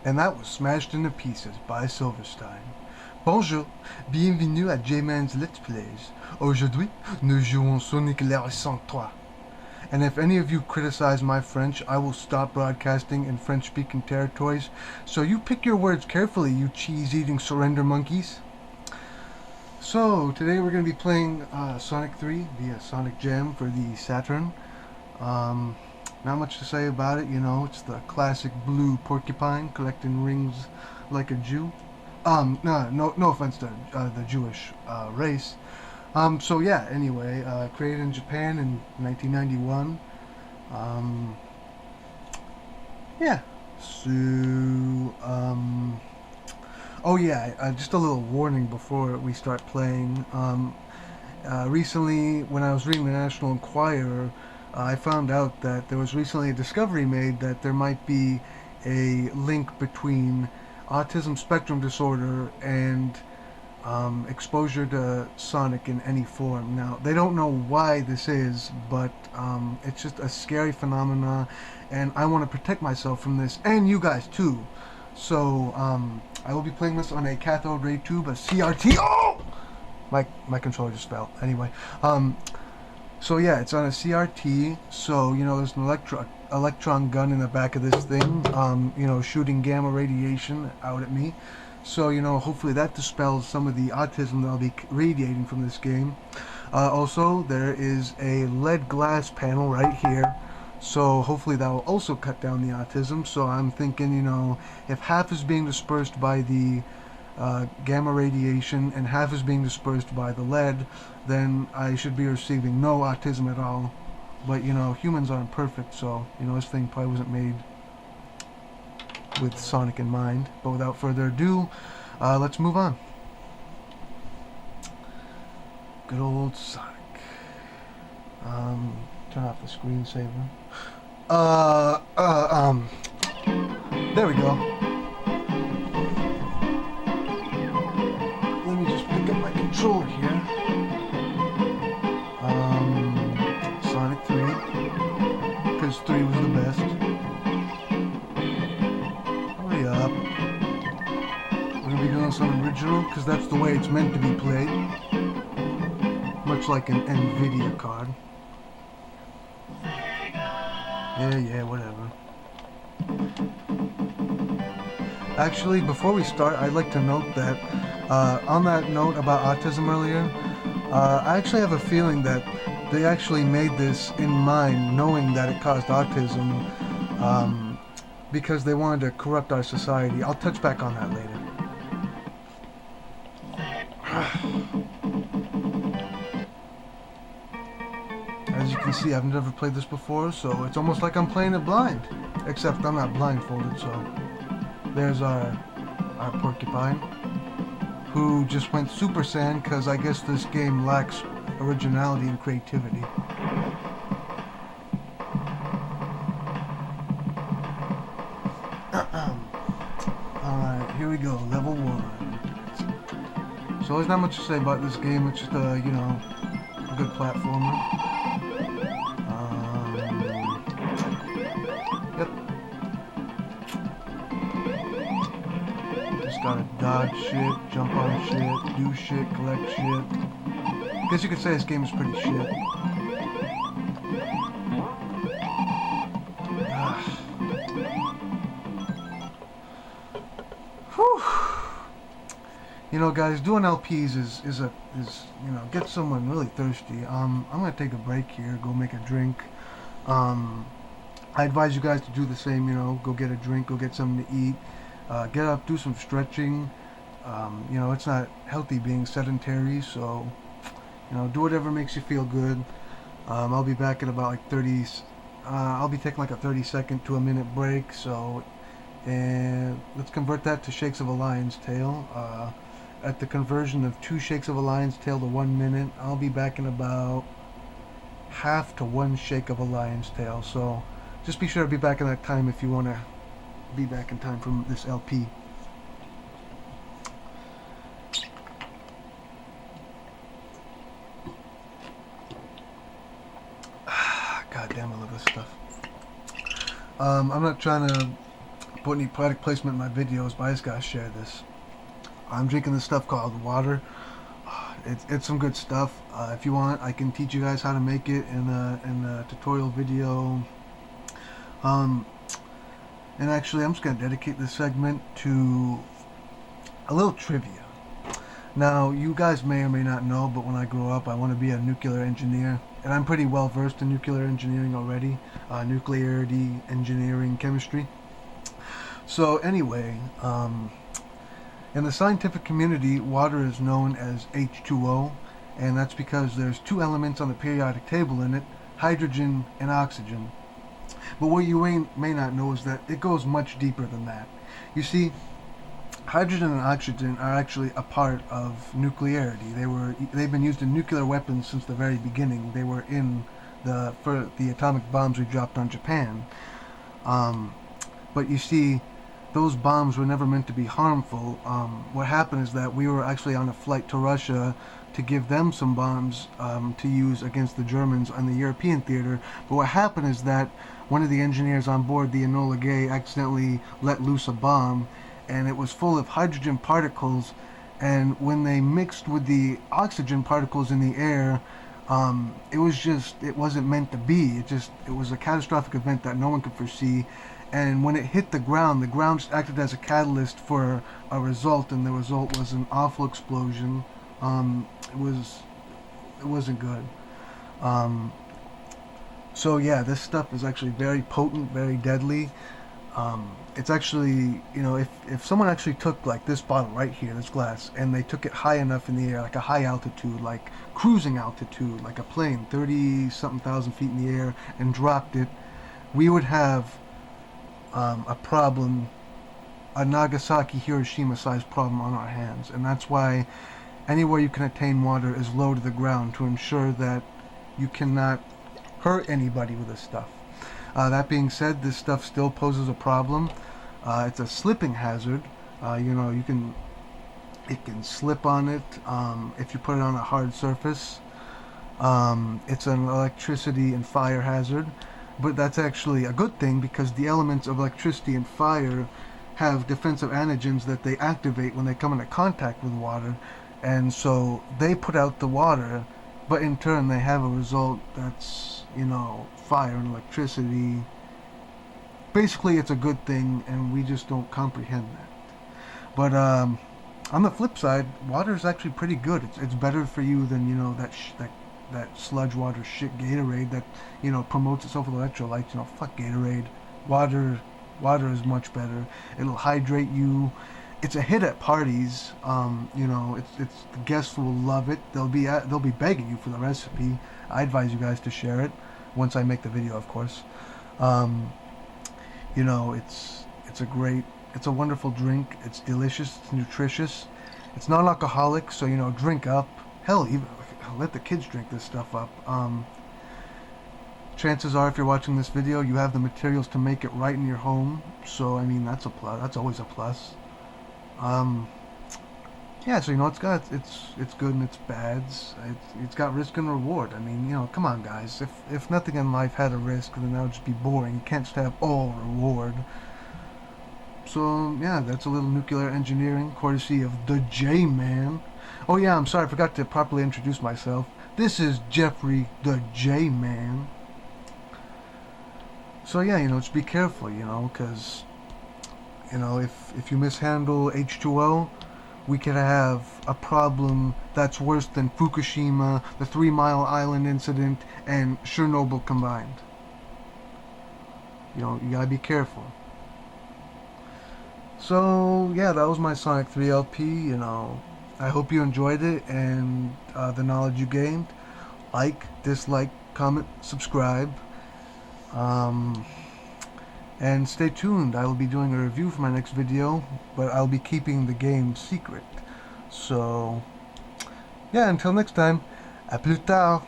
And that was Smashed into Pieces by Silverstein. Bonjour, bienvenue à J-Man's Let's Plays. Aujourd'hui, nous jouons Sonic the 3. And if any of you criticize my French, I will stop broadcasting in French-speaking territories, so you pick your words carefully, you cheese-eating surrender monkeys. So, today we're going to be playing Sonic 3 via Sonic Jam for the Saturn. Not much to say about it, you know, it's the classic blue porcupine collecting rings like a Jew. No offense to the Jewish race. So yeah, anyway, created in Japan in 1991. Yeah, so, oh yeah, just a little warning before we start playing. Recently, when I was reading the National Enquirer, I found out that there was recently a discovery made that there might be a link between autism spectrum disorder and exposure to Sonic in any form. Now, they don't know why this is, but it's just a scary phenomena, and I want to protect myself from this, and you guys too. So, I will be playing this on a cathode ray tube, a CRT. Oh! My controller just fell. Anyway, so yeah, it's on a CRT, so, you know, there's an electron gun in the back of this thing, you know, shooting gamma radiation out at me. So, you know, hopefully that dispels some of the autism that I'll be radiating from this game. Also, there is a lead glass panel right here, so hopefully that will also cut down the autism. So I'm thinking, you know, if half is being dispersed by the gamma radiation and half is being dispersed by the lead, then I should be receiving no autism at all. But, you know, humans aren't perfect, so, you know, this thing probably wasn't made with Sonic in mind. But without further ado, let's move on. Good old Sonic. Turn off the screensaver. There we go. Let me just pick up my controller here. Sonic 3, because 3 was the best. Hurry up. We're going to be doing some original, because that's the way it's meant to be played. Much like an NVIDIA card. Yeah, whatever. Actually, before we start, I'd like to note that, on that note about autism earlier, I actually have a feeling that they actually made this in mind, knowing that it caused autism, because they wanted to corrupt our society. I'll touch back on that later. As you can see, I've never played this before, so it's almost like I'm playing it blind. Except I'm not blindfolded, so there's our porcupine, who just went Super Saiyan because I guess this game lacks originality and creativity. Alright, here we go, level 1. So there's not much to say about this game, it's just a, you know, a good platformer. Yep. Just gotta dodge shit, jump on shit, do shit, collect shit. I guess you could say this game is pretty shit. Whew. You know, guys, doing LPs is you know, gets someone really thirsty. I'm gonna take a break here, go make a drink. I advise you guys to do the same, you know, go get a drink, go get something to eat, get up, do some stretching. You know, it's not healthy being sedentary, so, you know, do whatever makes you feel good. I'll be back in about like 30, I'll be taking like a 30-second to a minute break, so, and let's convert that to shakes of a lion's tail. At the conversion of 2 shakes of a lion's tail to 1 minute, I'll be back in about half to 1 shake of a lion's tail, so just be sure to be back in that time if you want to be back in time from this LP. God damn, I love this stuff. I'm not trying to put any product placement in my videos, but I just gotta share this. I'm drinking this stuff called water. It's some good stuff. If you want, I can teach you guys how to make it in a tutorial video. And actually, I'm just gonna dedicate this segment to a little trivia. Now, you guys may or may not know, but when I grow up, I want to be a nuclear engineer, and I'm pretty well versed in nuclear engineering already, nuclearity, engineering, chemistry. So anyway, in the scientific community, water is known as H2O, and that's because there's two elements on the periodic table in it, hydrogen and oxygen. But what you may not know is that it goes much deeper than that. You see, hydrogen and oxygen are actually a part of nuclearity. They've been used in nuclear weapons since the very beginning. They were in for the atomic bombs we dropped on Japan. But you see, those bombs were never meant to be harmful. What happened is that we were actually on a flight to Russia to give them some bombs to use against the Germans on the European theater. But what happened is that one of the engineers on board the Enola Gay accidentally let loose a bomb, and it was full of hydrogen particles, and when they mixed with the oxygen particles in the air, it wasn't meant to be. It was a catastrophic event that no one could foresee, and when it hit the ground just acted as a catalyst for a result, and the result was an awful explosion. It wasn't good. So yeah, this stuff is actually very potent, very deadly. It's actually, if someone actually took like this bottle right here, this glass, and they took it high enough in the air, like a high altitude, like cruising altitude, like a plane, 30-something thousand feet in the air, and dropped it, we would have a problem, a Nagasaki, Hiroshima sized problem on our hands. And that's why anywhere you can attain water is low to the ground, to ensure that you cannot hurt anybody with this stuff. That being said, this stuff still poses a problem. It's a slipping hazard. It can slip on it if you put it on a hard surface. It's an electricity and fire hazard, but that's actually a good thing, because the elements of electricity and fire have defensive antigens that they activate when they come into contact with water, and so they put out the water, but in turn they have a result that's, fire and electricity. Basically, it's a good thing, and we just don't comprehend that. But on the flip side, water is actually pretty good. It's better for you than that sludge water shit Gatorade that promotes itself with electrolytes. Fuck Gatorade. Water is much better. It'll hydrate you. It's a hit at parties. It's the guests will love it. They'll be begging you for the recipe. I advise you guys to share it once I make the video, of course. It's a wonderful drink. It's delicious. It's nutritious. It's non-alcoholic, so drink up. Hell, even let the kids drink this stuff up. Chances are, if you're watching this video, you have the materials to make it right in your home. So that's a plus. That's always a plus. Yeah, so it's good and it's bads. It's got risk and reward. Come on, guys. If nothing in life had a risk, then that would just be boring. You can't just have all reward. So yeah, that's a little nuclear engineering, courtesy of the J-Man. Oh yeah, I'm sorry, I forgot to properly introduce myself. This is Jeffrey the J-Man. So yeah, just be careful, because if you mishandle H2O, we could have a problem that's worse than Fukushima, the 3 Mile Island incident, and Chernobyl combined. You gotta be careful. So yeah, that was my Sonic 3 LP. I hope you enjoyed it and the knowledge you gained. Like, dislike, comment, subscribe. And stay tuned. I will be doing a review for my next video, but I'll be keeping the game secret. So yeah, until next time, à plus tard.